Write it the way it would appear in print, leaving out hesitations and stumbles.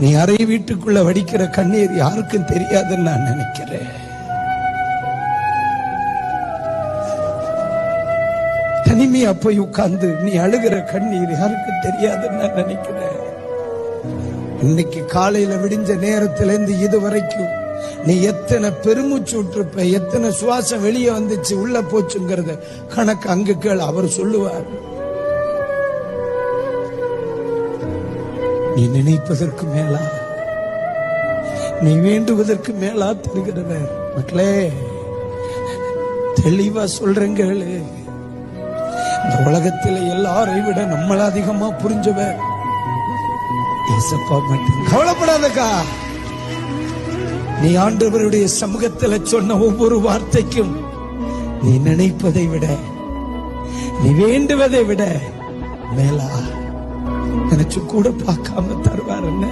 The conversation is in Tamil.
நீ அறை வீட்டுக்குள்ள வடிக்கிற கண்ணீர் யாருக்கும் தெரியாதுன்னு நான் நினைக்கிறேன். தனிமையா போய் உட்கார்ந்து நீ அழுகிற கண்ணீர் யாருக்கும் தெரியாதுன்னு நான் நினைக்கிறேன். இன்னைக்கு காலையில விடிஞ்ச நேரத்திலிருந்து இதுவரைக்கும் நீ எத்தனை பெருமூச்சு விட்டுருப்ப, எத்தனை சுவாசம் வெளியே வந்துச்சு உள்ள போச்சுங்கிறத கணக்கு அங்கு கேள், அவர் சொல்லுவார். நீ நினைப்பதற்கு மேலா, நீ வேண்டுவதற்கு மேலா தருகிறவர். மக்களே, தெளிவா சொல்றேங்க, இந்த உலகத்தில் எல்லாரை விட நம்மள அதிகமா புரிஞ்சவர் ஏசப்பா மட்டும். கவலைப்படாதக்கா, நீ ஆண்டவருடைய சமூகத்தில் சொன்ன ஒவ்வொரு வார்த்தைக்கும் நீ நினைப்பதை விட, நீ வேண்டுவதை விட மேலா நினைச்சு கூட பார்க்காம தருவார். என்ன